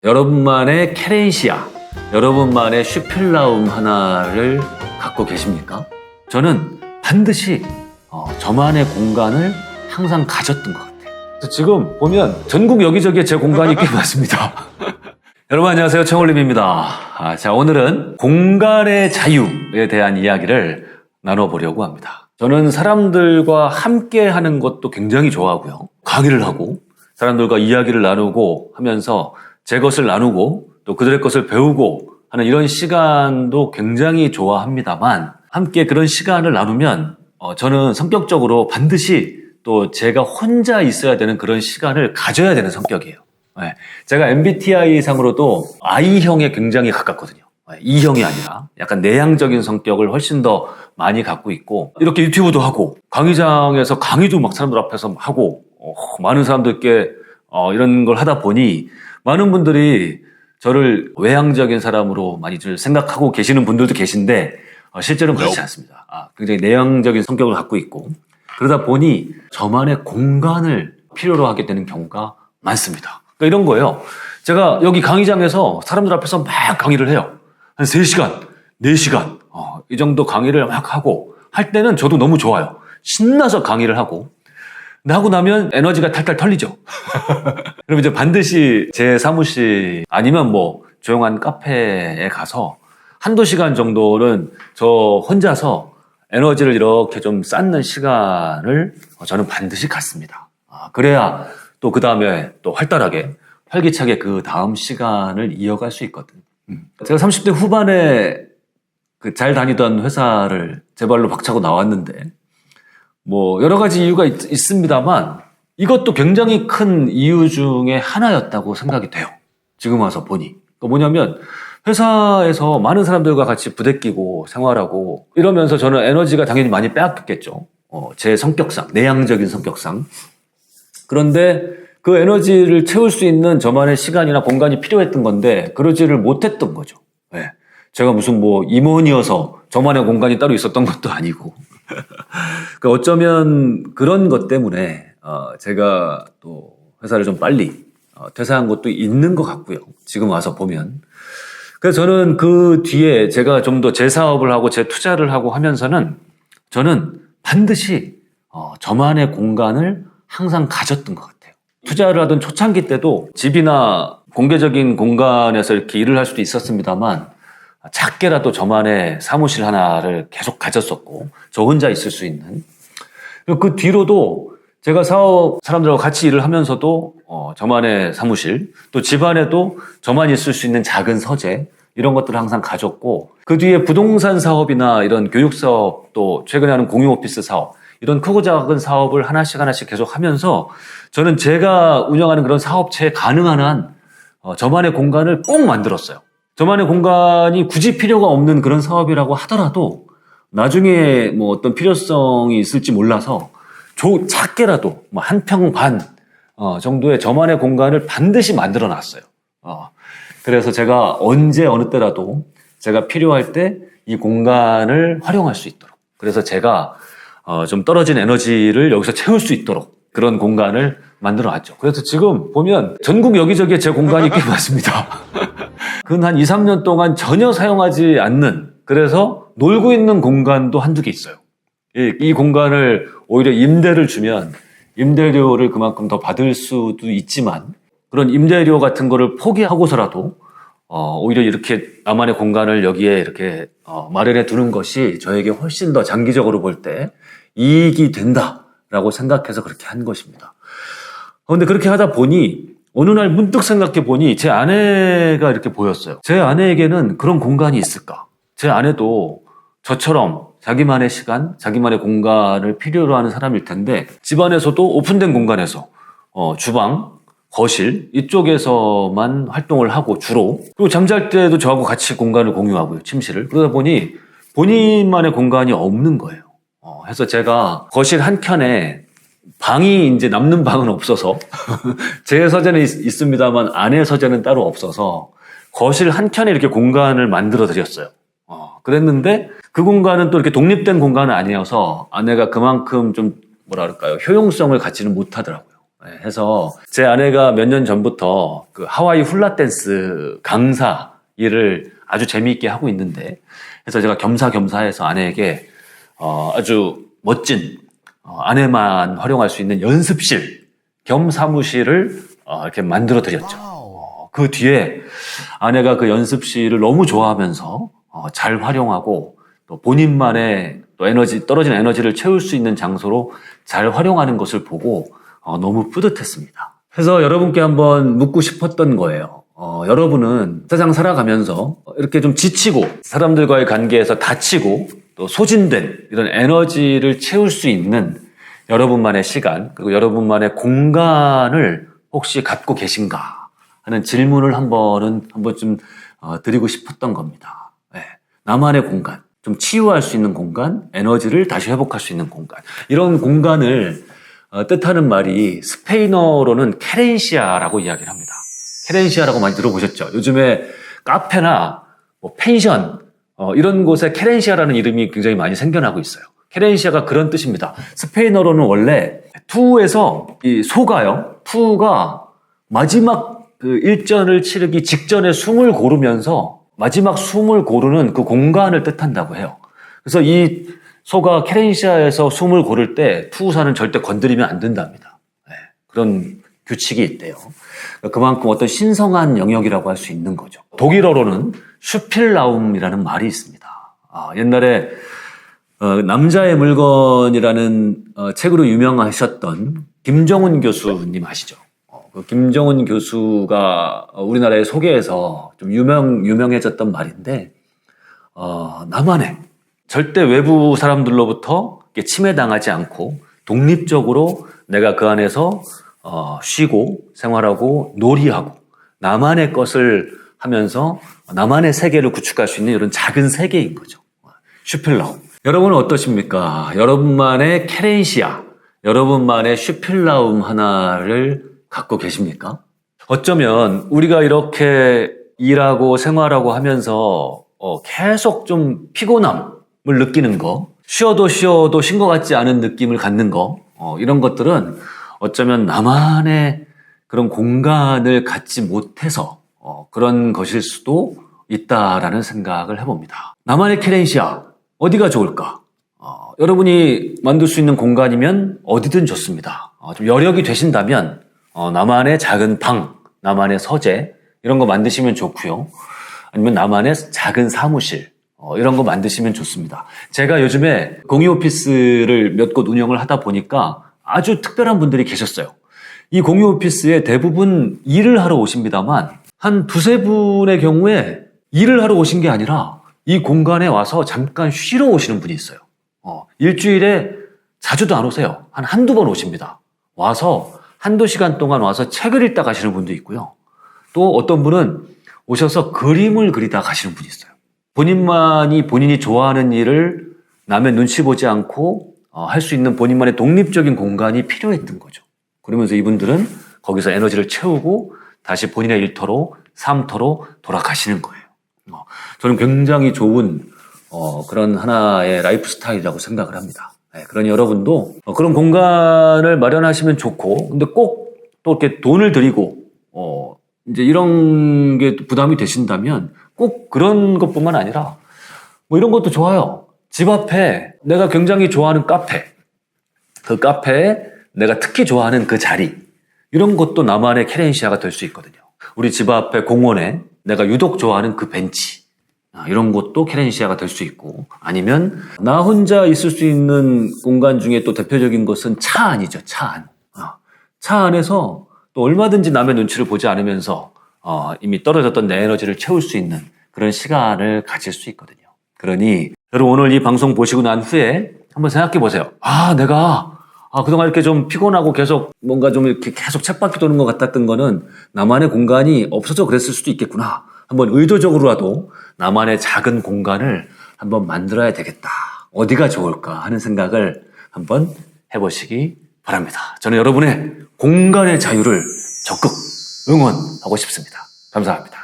여러분만의 케렌시아, 여러분만의 슈필라움 하나를 갖고 계십니까? 저는 반드시 저만의 공간을 항상 가졌던 것 같아요. 지금 보면 전국 여기저기에 제 공간이 꽤 많습니다. 여러분 안녕하세요. 최원림입니다. 자, 오늘은 공간의 자유에 대한 이야기를 나눠보려고 합니다. 저는 사람들과 함께 하는 것도 굉장히 좋아하고요. 강의를 하고 사람들과 이야기를 나누고 하면서 제 것을 나누고 또 그들의 것을 배우고 하는 이런 시간도 굉장히 좋아합니다만, 함께 그런 시간을 나누면 저는 성격적으로 반드시 또 제가 혼자 있어야 되는 그런 시간을 가져야 되는 성격이에요. 네. 제가 MBTI 상으로도 I형에 굉장히 가깝거든요. E형이 아니라 약간 내향적인 성격을 훨씬 더 많이 갖고 있고, 이렇게 유튜브도 하고 강의장에서 강의도 막 사람들 앞에서 하고 많은 사람들께 이런 걸 하다 보니 많은 분들이 저를 외향적인 사람으로 많이들 생각하고 계시는 분들도 계신데 실제로는 그렇지 않습니다. 굉장히 내향적인 성격을 갖고 있고, 그러다 보니 저만의 공간을 필요로 하게 되는 경우가 많습니다. 그러니까 이런 거예요. 제가 여기 강의장에서 사람들 앞에서 막 강의를 해요. 한 3시간, 4시간 이 정도 강의를 막 하고 할 때는 저도 너무 좋아요. 신나서 강의를 하고. 근데 하고 나면 에너지가 탈탈 털리죠. 그럼 이제 반드시 제 사무실 아니면 뭐 조용한 카페에 가서 한두 시간 정도는 저 혼자서 에너지를 이렇게 좀 쌓는 시간을 저는 반드시 갖습니다. 그래야 또 그 다음에 또 활달하게 활기차게 그 다음 시간을 이어갈 수 있거든. 제가 30대 후반에 잘 다니던 회사를 제 발로 박차고 나왔는데, 뭐 여러 가지 이유가 있습니다만 이것도 굉장히 큰 이유 중에 하나였다고 생각이 돼요. 지금 와서 보니. 뭐냐면 회사에서 많은 사람들과 같이 부대끼고 생활하고 이러면서 저는 에너지가 당연히 많이 빼앗겼겠죠. 제 성격상, 내향적인 성격상. 그런데 그 에너지를 채울 수 있는 저만의 시간이나 공간이 필요했던 건데 그러지를 못했던 거죠. 네. 제가 무슨 뭐 임원이어서 저만의 공간이 따로 있었던 것도 아니고. 그러니까 어쩌면 그런 것 때문에 제가 또 회사를 좀 빨리 퇴사한 것도 있는 것 같고요. 지금 와서 보면. 그래서 저는 그 뒤에 제가 좀 더 제 사업을 하고 제 투자를 하고 하면서는 저는 반드시 저만의 공간을 항상 가졌던 것 같아요. 투자를 하던 초창기 때도 집이나 공개적인 공간에서 이렇게 일을 할 수도 있었습니다만 작게라도 저만의 사무실 하나를 계속 가졌었고, 저 혼자 있을 수 있는. 그 뒤로도 제가 사람들하고 같이 일을 하면서도 저만의 사무실, 또 집안에도 저만 있을 수 있는 작은 서재, 이런 것들을 항상 가졌고, 그 뒤에 부동산 사업이나 이런 교육 사업, 또 최근에 하는 공유 오피스 사업, 이런 크고 작은 사업을 하나씩 계속 하면서 저는 제가 운영하는 그런 사업체에 가능한 한 저만의 공간을 꼭 만들었어요. 저만의 공간이 굳이 필요가 없는 그런 사업이라고 하더라도 나중에 뭐 어떤 필요성이 있을지 몰라서 작게라도 뭐 한 평 반 정도의 저만의 공간을 반드시 만들어 놨어요. 그래서 제가 언제 어느 때라도 제가 필요할 때 이 공간을 활용할 수 있도록, 그래서 제가 좀 떨어진 에너지를 여기서 채울 수 있도록 그런 공간을 만들어 놨죠. 그래서 지금 보면 전국 여기저기에 제 공간이 꽤 많습니다. 근 한 2, 3년 동안 전혀 사용하지 않는, 그래서 놀고 있는 공간도 한두 개 있어요. 이 공간을 오히려 임대를 주면 임대료를 그만큼 더 받을 수도 있지만, 그런 임대료 같은 거를 포기하고서라도 오히려 이렇게 나만의 공간을 여기에 이렇게 마련해 두는 것이 저에게 훨씬 더 장기적으로 볼 때 이익이 된다라고 생각해서 그렇게 한 것입니다. 그런데 그렇게 하다 보니 어느 날 문득 생각해 보니 제 아내가 이렇게 보였어요. 제 아내에게는 그런 공간이 있을까? 제 아내도 저처럼 자기만의 시간, 자기만의 공간을 필요로 하는 사람일 텐데, 집안에서도 오픈된 공간에서 주방, 거실 이쪽에서만 활동을 하고 주로, 그리고 잠잘 때도 저하고 같이 공간을 공유하고요, 침실을. 그러다 보니 본인만의 공간이 없는 거예요. 해서 제가 거실 한켠에 방이 이제 남는 방은 없어서 제 서재는 있습니다만 아내 서재는 따로 없어서 거실 한켠에 이렇게 공간을 만들어 드렸어요. 그랬는데 그 공간은 또 이렇게 독립된 공간은 아니어서 아내가 그만큼 좀 뭐랄까요, 효용성을 갖지는 못하더라고요. 해서 제 아내가 몇 년 전부터 그 하와이 훌라 댄스 강사 일을 아주 재미있게 하고 있는데, 그래서 제가 겸사겸사해서 아내에게 아주 멋진 아내만 활용할 수 있는 연습실 겸 사무실을 이렇게 만들어 드렸죠. 그 뒤에 아내가 그 연습실을 너무 좋아하면서 잘 활용하고 또 본인만의 또 떨어진 에너지를 채울 수 있는 장소로 잘 활용하는 것을 보고 너무 뿌듯했습니다. 그래서 여러분께 한번 묻고 싶었던 거예요. 여러분은 세상 살아가면서 이렇게 좀 지치고 사람들과의 관계에서 다치고 또 소진된 이런 에너지를 채울 수 있는 여러분만의 시간, 그리고 여러분만의 공간을 혹시 갖고 계신가 하는 질문을 한 번쯤 드리고 싶었던 겁니다. 네. 나만의 공간, 좀 치유할 수 있는 공간, 에너지를 다시 회복할 수 있는 공간. 이런 공간을 뜻하는 말이 스페인어로는 케렌시아라고 이야기를 합니다. 케렌시아라고 많이 들어보셨죠? 요즘에 카페나 뭐 펜션 이런 곳에 케렌시아라는 이름이 굉장히 많이 생겨나고 있어요. 케렌시아가 그런 뜻입니다. 스페인어로는 원래 투에서 이 소가요. 투가 마지막 그 일전을 치르기 직전에 숨을 고르면서 마지막 숨을 고르는 그 공간을 뜻한다고 해요. 그래서 이 소가 케렌시아에서 숨을 고를 때 투우사는 절대 건드리면 안 된답니다. 네, 그런 규칙이 있대요. 그만큼 어떤 신성한 영역이라고 할 수 있는 거죠. 독일어로는 슈필라움이라는 말이 있습니다. 옛날에 남자의 물건이라는 책으로 유명하셨던 김정은 교수님 아시죠? 그 김정은 교수가 우리나라에 소개해서 좀 유명해졌던 말인데, 나만의 절대 외부 사람들로부터 침해당하지 않고 독립적으로 내가 그 안에서 쉬고 생활하고 놀이하고 나만의 것을 하면서 나만의 세계를 구축할 수 있는 이런 작은 세계인 거죠. 슈필라움. 여러분은 어떠십니까? 여러분만의 케렌시아, 여러분만의 슈필라움 하나를 갖고 계십니까? 어쩌면 우리가 이렇게 일하고 생활하고 하면서 계속 좀 피곤함을 느끼는 거, 쉬어도 쉰 것 같지 않은 느낌을 갖는 거, 이런 것들은 어쩌면 나만의 그런 공간을 갖지 못해서 그런 것일 수도 있다라는 생각을 해봅니다. 나만의 케렌시아, 어디가 좋을까? 여러분이 만들 수 있는 공간이면 어디든 좋습니다. 좀 여력이 되신다면 나만의 작은 방, 나만의 서재 이런 거 만드시면 좋고요. 아니면 나만의 작은 사무실 이런 거 만드시면 좋습니다. 제가 요즘에 공유 오피스를 몇 곳 운영을 하다 보니까 아주 특별한 분들이 계셨어요. 이 공유 오피스에 대부분 일을 하러 오십니다만 한 두세 분의 경우에 일을 하러 오신 게 아니라 이 공간에 와서 잠깐 쉬러 오시는 분이 있어요. 일주일에 자주도 안 오세요. 한두 번 오십니다. 와서 한두 시간 동안 와서 책을 읽다 가시는 분도 있고요. 또 어떤 분은 오셔서 그림을 그리다 가시는 분이 있어요. 본인이 좋아하는 일을 남의 눈치 보지 않고 할 수 있는 본인만의 독립적인 공간이 필요했던 거죠. 그러면서 이분들은 거기서 에너지를 채우고 다시 본인의 일터로 삶터로 돌아가시는 거예요. 저는 굉장히 좋은 그런 하나의 라이프 스타일이라고 생각을 합니다. 네, 그러니 여러분도 그런 공간을 마련하시면 좋고, 근데 꼭 또 이렇게 돈을 들이고 이제 이런 게 부담이 되신다면 꼭 그런 것뿐만 아니라 뭐 이런 것도 좋아요. 집 앞에 내가 굉장히 좋아하는 카페, 그 카페에 내가 특히 좋아하는 그 자리, 이런 것도 나만의 케렌시아가 될 수 있거든요. 우리 집 앞에 공원에 내가 유독 좋아하는 그 벤치, 이런 것도 케렌시아가 될 수 있고, 아니면 나 혼자 있을 수 있는 공간 중에 또 대표적인 것은 차 안이죠. 차 안. 차 안에서 또 얼마든지 남의 눈치를 보지 않으면서 이미 떨어졌던 내 에너지를 채울 수 있는 그런 시간을 가질 수 있거든요. 그러니 여러분 오늘 이 방송 보시고 난 후에 한번 생각해 보세요. 내가 그동안 이렇게 좀 피곤하고 계속 뭔가 좀 이렇게 계속 쳇바퀴 도는 것 같았던 거는 나만의 공간이 없어서 그랬을 수도 있겠구나. 한번 의도적으로라도 나만의 작은 공간을 한번 만들어야 되겠다. 어디가 좋을까 하는 생각을 한번 해보시기 바랍니다. 저는 여러분의 공간의 자유를 적극 응원하고 싶습니다. 감사합니다.